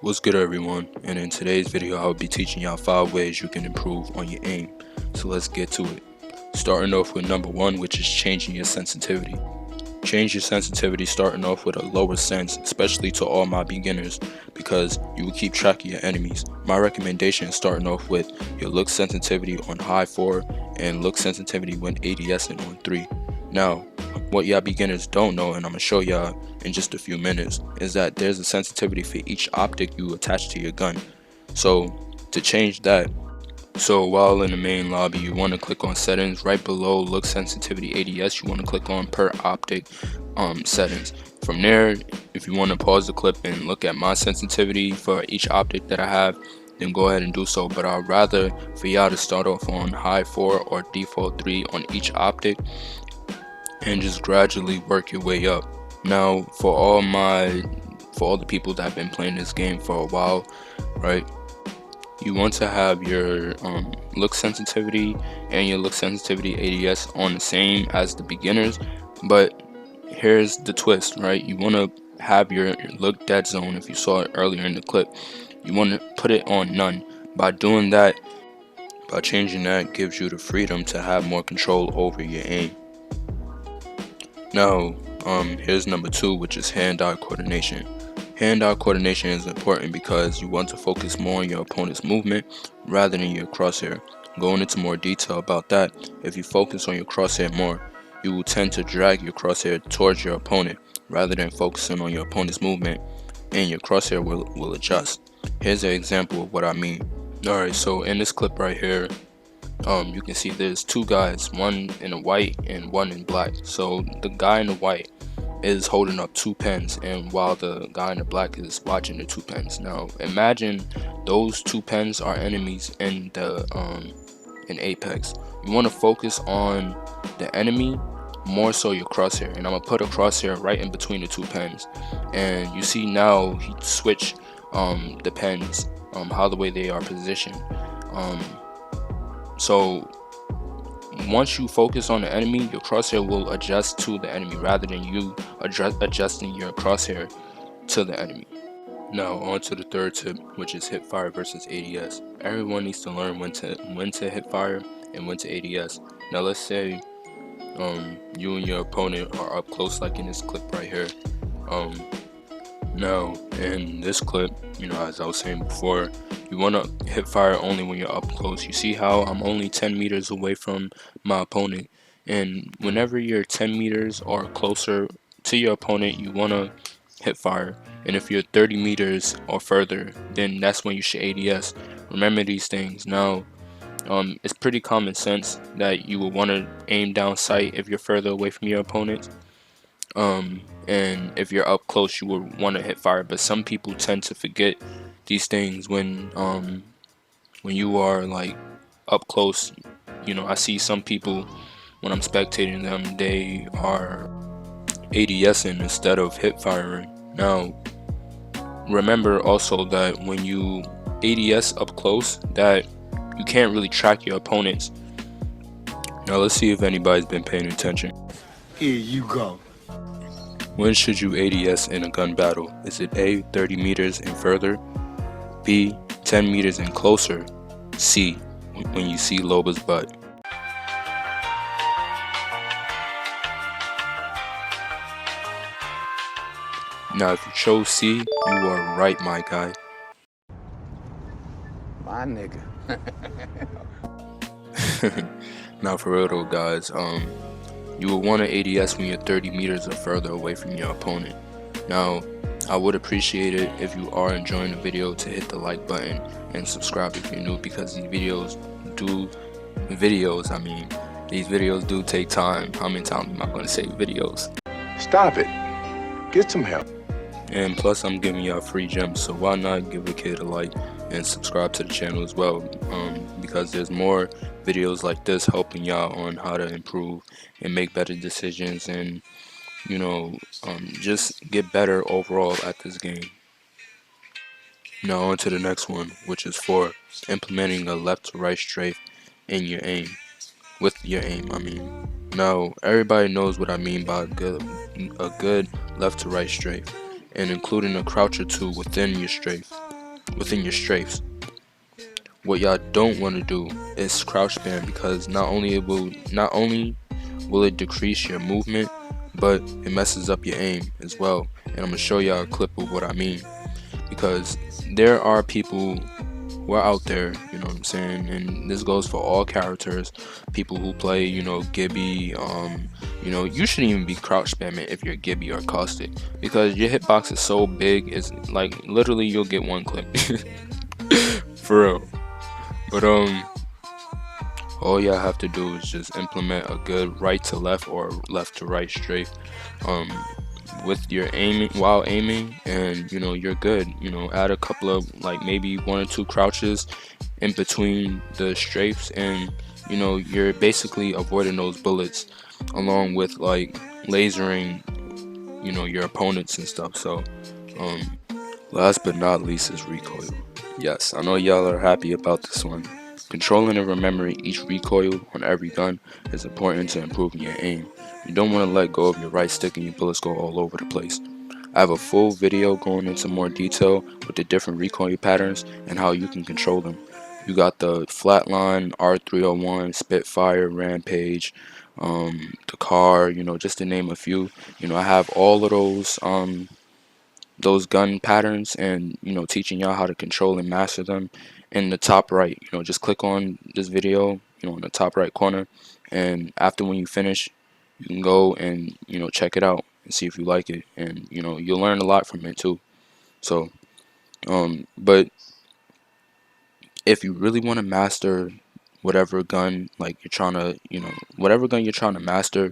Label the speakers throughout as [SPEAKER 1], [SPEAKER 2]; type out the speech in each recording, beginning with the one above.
[SPEAKER 1] What's good everyone, and in today's video I'll be teaching y'all 5 ways you can improve on your aim. So let's get to it. Starting off with number 1, which is changing your sensitivity. Change your sensitivity starting off with a lower sense, especially to all my beginners, because you will keep track of your enemies. My recommendation is starting off with your look sensitivity on high 4 and look sensitivity when ADS and on 3. Now, what y'all beginners don't know, and I'm going to show y'all in just a few minutes, is that there's a sensitivity for each optic you attach to your gun. So to change that, so while in the main lobby, you want to click on settings. Right below look sensitivity ADS, you want to click on per optic settings. From there, if you want to pause the clip and look at my sensitivity for each optic that I have, then go ahead and do so. But I'd rather for y'all to start off on high 4 or default 3 on each optic and just gradually work your way up. Now for all the people that have been playing this game for a while, right, you want to have your look sensitivity and your look sensitivity ADS on the same as the beginners, but here's the twist, right? You want to have your look dead zone. If you saw it earlier in the clip, you want to put it on none. By doing that, by changing that, gives you the freedom to have more control over your aim. Now here's number 2, which is hand-eye coordination. Hand-eye coordination is important because you want to focus more on your opponent's movement rather than your crosshair. Going into more detail about that, if you focus on your crosshair more, you will tend to drag your crosshair towards your opponent rather than focusing on your opponent's movement, and your crosshair will adjust. Here's an example of what I mean. Alright, so in this clip right here, you can see there's 2 guys, one in a white and one in black. So the guy in the white is holding up 2 pens, and while the guy in the black is watching the 2 pens. Now imagine those 2 pens are enemies in the in Apex. You want to focus on the enemy more so your crosshair, and I'm gonna put a crosshair right in between the 2 pens, and you see now he switched the pens how the way they are positioned. So once you focus on the enemy, your crosshair will adjust to the enemy rather than you adjusting your crosshair to the enemy. Now on to the third tip, which is hip fire versus ADS. Everyone needs to learn when to hip fire and when to ADS. Now let's say you and your opponent are up close, like in this clip right here. Now in this clip, as I was saying before, you want to hip fire only when you're up close. You see how I'm only 10 meters away from my opponent, and whenever you're 10 meters or closer to your opponent, you want to hip fire. And if you're 30 meters or further, then that's when you should ADS. Remember these things. Now it's pretty common sense that you will want to aim down sight if you're further away from your opponent, and if you're up close you will want to hip fire. But some people tend to forget these things when you are like up close. I see some people when I'm spectating them, they are ADSing instead of hip firing. Now remember also that when you ADS up close, that you can't really track your opponents. Now let's see if anybody's been paying attention.
[SPEAKER 2] Here you go.
[SPEAKER 1] When should you ADS in a gun battle? Is it A, 30 meters and further, B, 10 meters and closer, C, when you see Loba's butt? Now if you chose C, you are right, my guy.
[SPEAKER 2] My nigga.
[SPEAKER 1] Now for real though, guys, you will want to ADS when you're 30 meters or further away from your opponent. Now I would appreciate it if you are enjoying the video to hit the like button and subscribe if you're new, because these videos do take time. How many times am I going to say videos?
[SPEAKER 2] Stop it. Get some help.
[SPEAKER 1] And plus I'm giving y'all free gems, so why not give a kid a like and subscribe to the channel as well, because there's more videos like this helping y'all on how to improve and make better decisions, and just get better overall at this game. Now on to the next one, which is 4, implementing a left to right strafe in your aim. With your aim, I mean. Now everybody knows what I mean by a good left to right strafe, and including a crouch or 2 within your strafe. within your strafes. What y'all don't want to do is crouch spam, because not only will it decrease your movement, but it messes up your aim as well. And I'm gonna show y'all a clip of what I mean, because there are people who are out there, you know what I'm saying, and this goes for all characters, people who play, you know, Gibby. You know, you shouldn't even be crouch spamming if you're Gibby or Caustic, because your hitbox is so big, it's like literally you'll get one clip. For real. But all y'all have to do is just implement a good right to left or left to right strafe with your aiming, while aiming, and you know, you're good. You know, add a couple of, like, maybe 1 or 2 crouches in between the strafes, and you know, you're basically avoiding those bullets, along with like lasering, you know, your opponents and stuff. So last but not least is recoil. Yes, I know y'all are happy about this one. Controlling and remembering each recoil on every gun is important to improving your aim. You don't want to let go of your right stick and your bullets go all over the place. I have a full video going into more detail with the different recoil patterns and how you can control them. You got the Flatline, R301, Spitfire, Rampage, the car, you know, just to name a few. You know, I have all of those gun patterns, and you know, teaching y'all how to control and master them in the top right. You know, just click on this video, you know, in the top right corner, and after, when you finish, you can go and, you know, check it out and see if you like it, and you know, you'll learn a lot from it too. So but if you really want to master whatever gun, like, you're trying to, you know, whatever gun you're trying to master,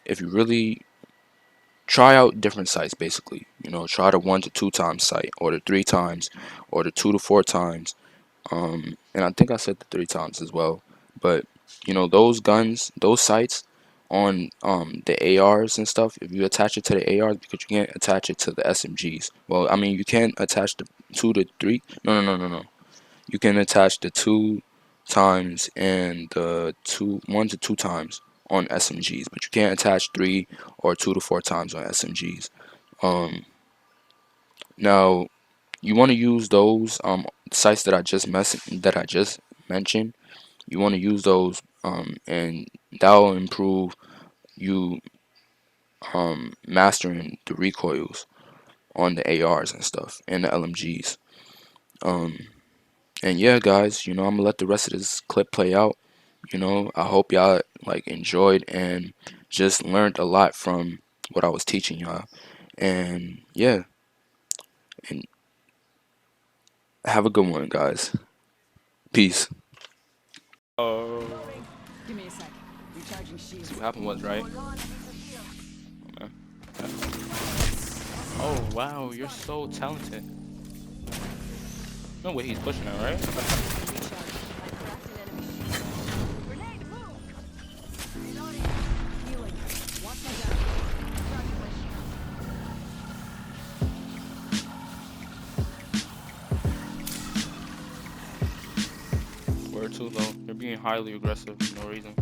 [SPEAKER 1] if you really try out different sights, basically, you know, try the 1 to 2 times sight, or the 3 times, or the 2 to 4 times, and I think I said the 3 times as well. But you know, those guns, those sights on the ARs and stuff, if you attach it to the ARs, because you can't attach it to the SMGs. Well, I mean, you can attach the 2 to 3. No. You can attach the 2 times and the 1 to 2 times on SMGs, but you can't attach 3 or 2 to 4 times on SMGs. Now, you want to use those sites that I just mentioned. You want to use those, and that will improve you mastering the recoils on the ARs and stuff, and the LMGs. And yeah, guys, you know, I'm gonna let the rest of this clip play out. You know, I hope y'all like enjoyed and just learned a lot from what I was teaching y'all. And yeah, and have a good one, guys. Peace. Oh,
[SPEAKER 3] Give me a sec. Recharging shields.
[SPEAKER 1] see what happened was, right? Oh wow, you're so talented. No way he's pushing it, right? We're too low. You're being highly aggressive for no reason.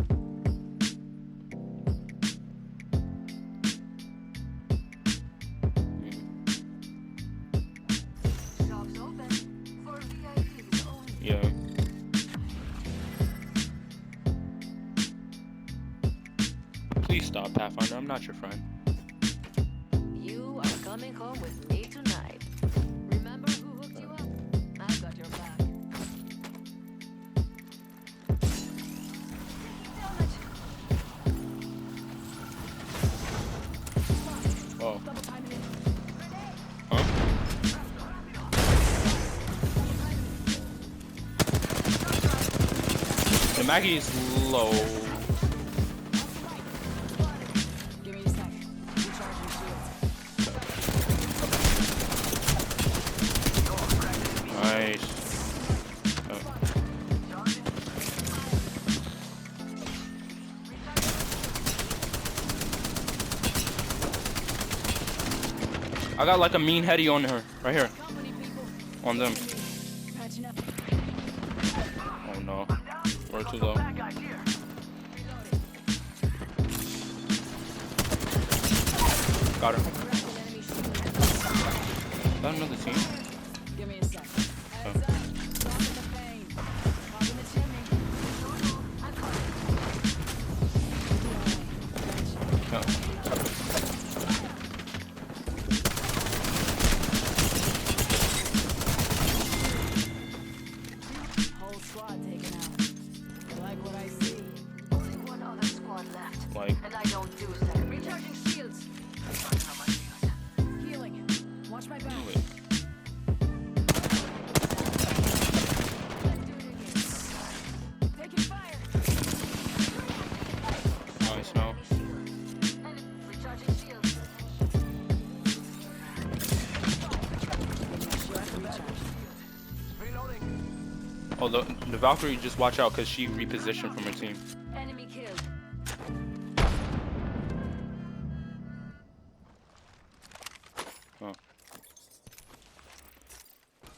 [SPEAKER 1] Yeah. Please stop, Pathfinder. I'm not your friend.
[SPEAKER 3] You are coming home with me tonight. Remember who hooked you up? I've got your back.
[SPEAKER 1] Oh. Huh? The Maggie is low.
[SPEAKER 3] Give me a sec. Recharging shields.
[SPEAKER 1] Nice. I got like a mean heady on her, right here. On them.
[SPEAKER 3] Patching up.
[SPEAKER 1] Oh no. We're too low. Got her. Is that another team?
[SPEAKER 4] Give me a sec. Heads up. Drop in the pain. Pop in the chimney.
[SPEAKER 3] I'm coming.
[SPEAKER 4] Whole squad taken out. I like what I see.
[SPEAKER 3] Only one other squad left.
[SPEAKER 1] Like,
[SPEAKER 3] And I don't do second. Recharging shields. Charging on my shields.
[SPEAKER 4] Healing. Watch my back.
[SPEAKER 1] wait.
[SPEAKER 3] Let's do it again.
[SPEAKER 4] Taking fire.
[SPEAKER 1] Nice now.
[SPEAKER 3] Recharging shields.
[SPEAKER 1] Oh, the Valkyrie, just watch out because she repositioned from her team.
[SPEAKER 3] Enemy killed.
[SPEAKER 1] Oh.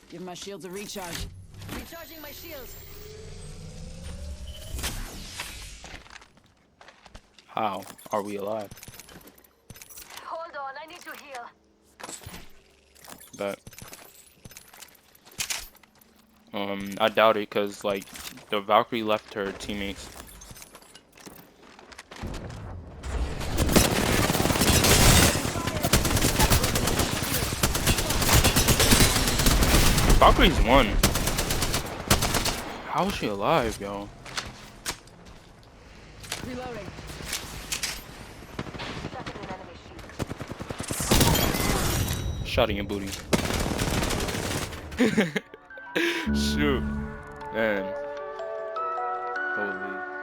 [SPEAKER 4] Give my shields a recharge.
[SPEAKER 3] Recharging my shields.
[SPEAKER 1] How are we alive?
[SPEAKER 3] Hold on, I need to heal.
[SPEAKER 1] But I doubt it because like the Valkyrie left her teammates. Valkyrie's won. How is she alive, yo?
[SPEAKER 4] Reloading.
[SPEAKER 3] Second an enemy shield.
[SPEAKER 1] Shot in your booty. Shoot. Man. Holy.